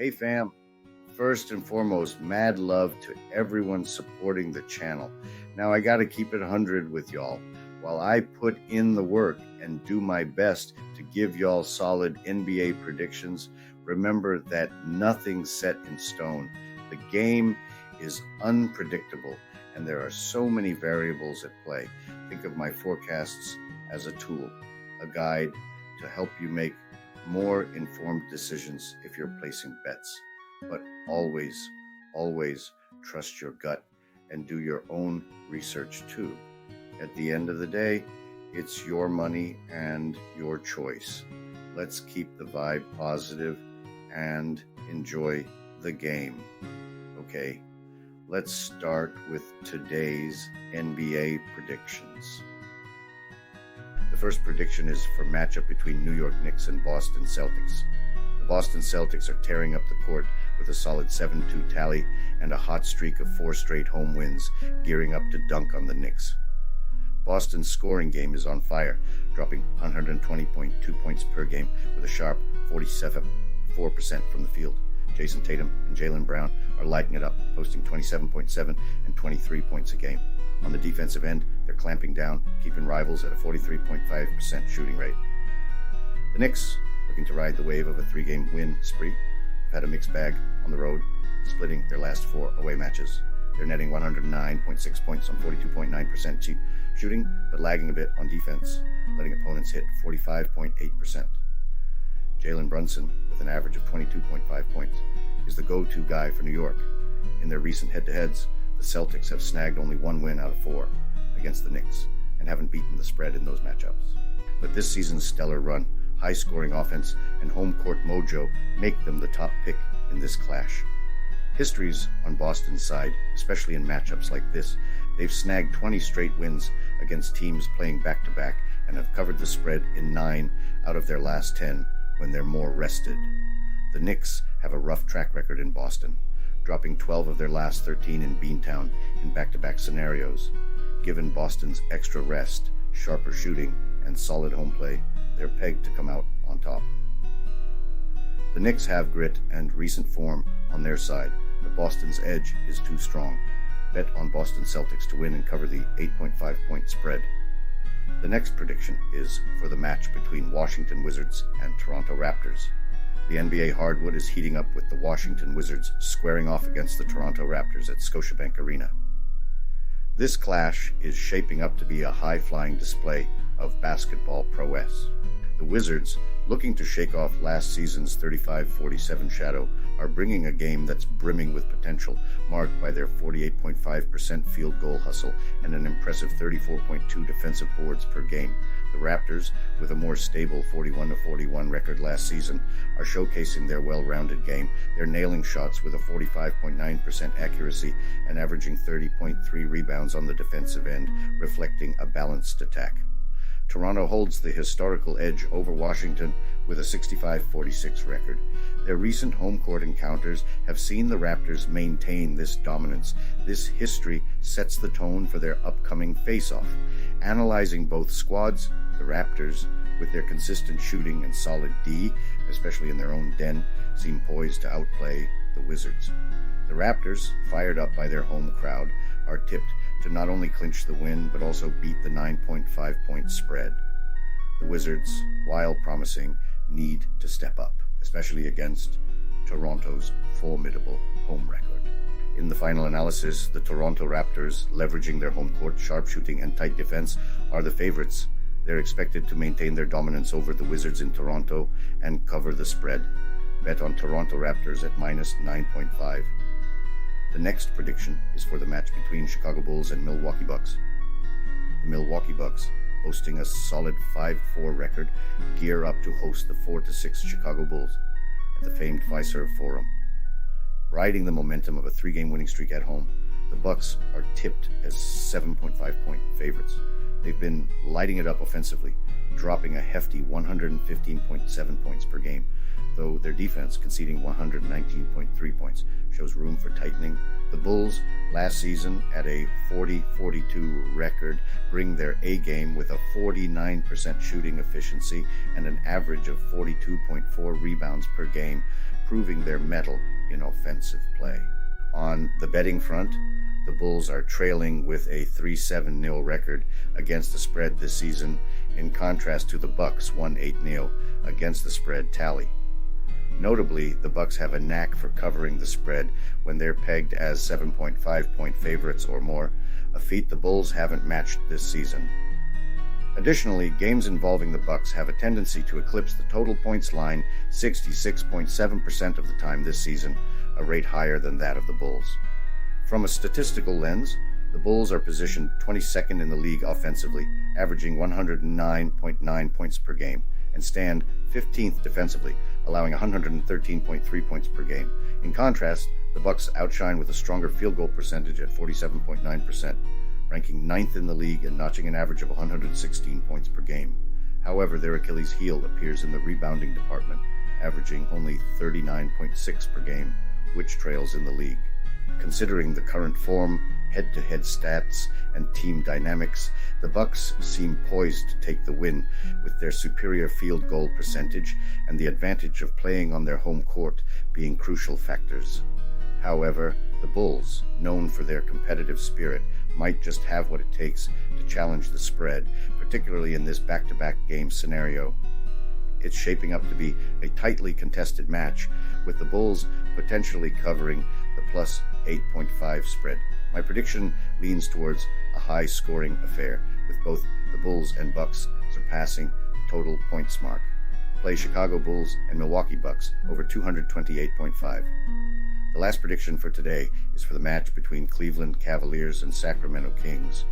Hey fam, first and foremost, mad love to everyone supporting the channel. Now I gotta keep it 100 with y'all. While I put in the work and do my best to give y'all solid NBA predictions, remember that nothing's set in stone. The game is unpredictable and there are so many variables at play. Think of my forecasts as a tool, a guide to help you make more informed decisions if you're placing bets. But always, always trust your gut and do your own research too. At the end of the day, it's your money and your choice. Let's keep the vibe positive and enjoy the game. Okay, let's start with today's NBA predictions. The first prediction is for matchup between New York Knicks and Boston Celtics. The Boston Celtics are tearing up the court with a solid 7-2 tally and a hot streak of 4 straight home wins, gearing up to dunk on the Knicks. Boston's scoring game is on fire, dropping 120.2 points per game with a sharp 47.4% from the field. Jason Tatum and Jaylen Brown are lighting it up, posting 27.7 and 23 points a game. On the defensive end, they're clamping down, keeping rivals at a 43.5% shooting rate. The Knicks, looking to ride the wave of a 3-game win spree, have had a mixed bag on the road, splitting their last 4 away matches. They're netting 109.6 points on 42.9% shooting, but lagging a bit on defense, letting opponents hit 45.8%. Jalen Brunson, with an average of 22.5 points, is the go-to guy for New York. In their recent head-to-heads, the Celtics have snagged only 1 win out of 4 against the Knicks and haven't beaten the spread in those matchups. But this season's stellar run, high-scoring offense, and home court mojo make them the top pick in this clash. History's on Boston's side, especially in matchups like this. They've snagged 20 straight wins against teams playing back-to-back and have covered the spread in 9 out of their last 10 when they're more rested. The Knicks have a rough track record in Boston, dropping 12 of their last 13 in Beantown in back-to-back scenarios. Given Boston's extra rest, sharper shooting, and solid home play, they're pegged to come out on top. The Knicks have grit and recent form on their side, but Boston's edge is too strong. Bet on Boston Celtics to win and cover the 8.5-point spread. The next prediction is for the match between Washington Wizards and Toronto Raptors. The NBA hardwood is heating up with the Washington Wizards squaring off against the Toronto Raptors at Scotiabank Arena. This clash is shaping up to be a high-flying display of basketball prowess. The Wizards, looking to shake off last season's 35-47 shadow, are bringing a game that's brimming with potential, marked by their 48.5% field goal hustle and an impressive 34.2 defensive boards per game. The Raptors, with a more stable 41-41 record last season, are showcasing their well-rounded game. They're nailing shots with a 45.9% accuracy and averaging 30.3 rebounds on the defensive end, reflecting a balanced attack. Toronto holds the historical edge over Washington with a 65-46 record. Their recent home court encounters have seen the Raptors maintain this dominance. This history sets the tone for their upcoming face-off. Analyzing both squads, the Raptors, with their consistent shooting and solid D, especially in their own den, seem poised to outplay the Wizards. The Raptors, fired up by their home crowd, are tipped to not only clinch the win, but also beat the 9.5-point spread. The Wizards, while promising, need to step up, especially against Toronto's formidable home record. In the final analysis, the Toronto Raptors, leveraging their home court sharpshooting and tight defense, are the favorites. They're expected to maintain their dominance over the Wizards in Toronto and cover the spread. Bet on Toronto Raptors at minus 9.5. The next prediction is for the match between Chicago Bulls and Milwaukee Bucks. The Milwaukee Bucks, boasting a solid 5-4 record, gear up to host the 4-6 Chicago Bulls at the famed Fiserv Forum. Riding the momentum of a 3-game winning streak at home, the Bucks are tipped as 7.5-point favorites. They've been lighting it up offensively, dropping a hefty 115.7 points per game, though their defense, conceding 119.3 points, shows room for tightening. The Bulls, last season at a 40-42 record, bring their A game with a 49% shooting efficiency and an average of 42.4 rebounds per game, proving their mettle in offensive play. On the betting front, the Bulls are trailing with a 3-7-0 record against the spread this season, in contrast to the Bucks' 1-8-0 against the spread tally. Notably, the Bucks have a knack for covering the spread when they're pegged as 7.5-point favorites or more, a feat the Bulls haven't matched this season. Additionally, games involving the Bucks have a tendency to eclipse the total points line 66.7% of the time this season, a rate higher than that of the Bulls. From a statistical lens, the Bulls are positioned 22nd in the league offensively, averaging 109.9 points per game, and stand 15th defensively, allowing 113.3 points per game. In contrast, the Bucks outshine with a stronger field goal percentage at 47.9%, ranking 9th in the league and notching an average of 116 points per game. However, their Achilles heel appears in the rebounding department, averaging only 39.6 per game, which trails in the league. Considering the current form, head-to-head stats, and team dynamics, the Bucks seem poised to take the win with their superior field goal percentage and the advantage of playing on their home court being crucial factors. However, the Bulls, known for their competitive spirit, might just have what it takes to challenge the spread, particularly in this back-to-back game scenario. It's shaping up to be a tightly contested match, with the Bulls potentially covering the plus 8.5 spread. My prediction leans towards a high-scoring affair, with both the Bulls and Bucks surpassing the total points mark. Play Chicago Bulls and Milwaukee Bucks over 228.5. The last prediction for today is for the match between Cleveland Cavaliers and Sacramento Kings.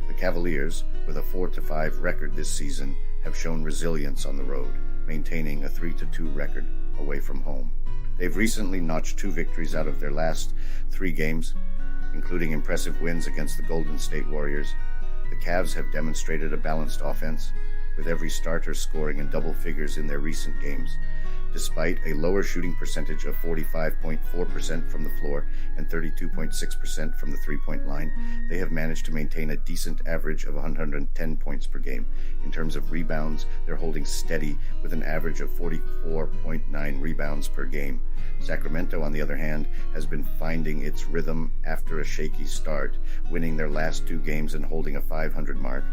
The Cavaliers, with a 4-5 record this season, have shown resilience on the road, maintaining a 3-2 record away from home. They've recently notched 2 victories out of their last 3 games, including impressive wins against the Golden State Warriors. The Cavs have demonstrated a balanced offense, with every starter scoring in double figures in their recent games. Despite a lower shooting percentage of 45.4% from the floor and 32.6% from the three-point line, they have managed to maintain a decent average of 110 points per game. In terms of rebounds, they're holding steady with an average of 44.9 rebounds per game. Sacramento, on the other hand, has been finding its rhythm after a shaky start, winning their last 2 games and holding a 500 mark.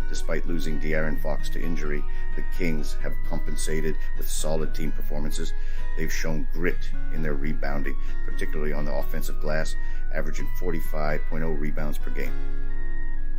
Despite losing De'Aaron Fox to injury, the Kings have compensated with solid team performances. They've shown grit in their rebounding, particularly on the offensive glass, averaging 45.0 rebounds per game.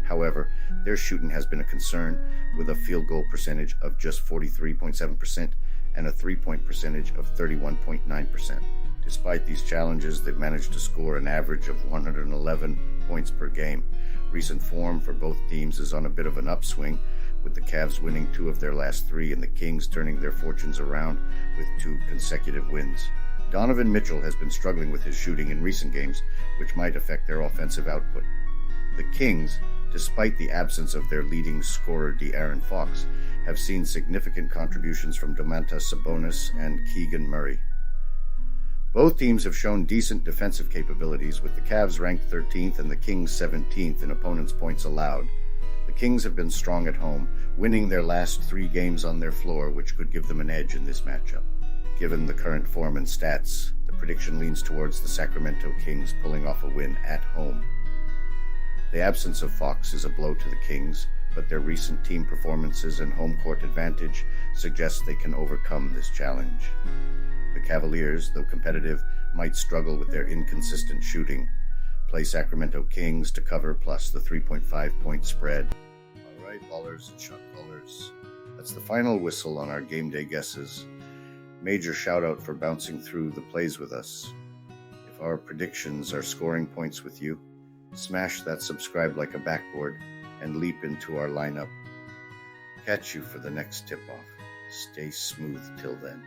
However, their shooting has been a concern, with a field goal percentage of just 43.7% and a three-point percentage of 31.9%. Despite these challenges, they've managed to score an average of 111 points per game. Recent form for both teams is on a bit of an upswing, with the Cavs winning 2 of their last 3 and the Kings turning their fortunes around with 2 consecutive wins. Donovan Mitchell has been struggling with his shooting in recent games, which might affect their offensive output. The Kings, despite the absence of their leading scorer De'Aaron Fox, have seen significant contributions from Domantas Sabonis and Keegan Murray. Both teams have shown decent defensive capabilities, with the Cavs ranked 13th and the Kings 17th in opponents' points allowed. The Kings have been strong at home, winning their last 3 games on their floor, which could give them an edge in this matchup. Given the current form and stats, the prediction leans towards the Sacramento Kings pulling off a win at home. The absence of Fox is a blow to the Kings, but their recent team performances and home court advantage suggest they can overcome this challenge. The Cavaliers, though competitive, might struggle with their inconsistent shooting. Play Sacramento Kings to cover plus the 3.5-point spread. All right, ballers and shot callers. That's the final whistle on our game day guesses. Major shout out for bouncing through the plays with us. If our predictions are scoring points with you, smash that subscribe like a backboard and leap into our lineup. Catch you for the next tip-off. Stay smooth till then.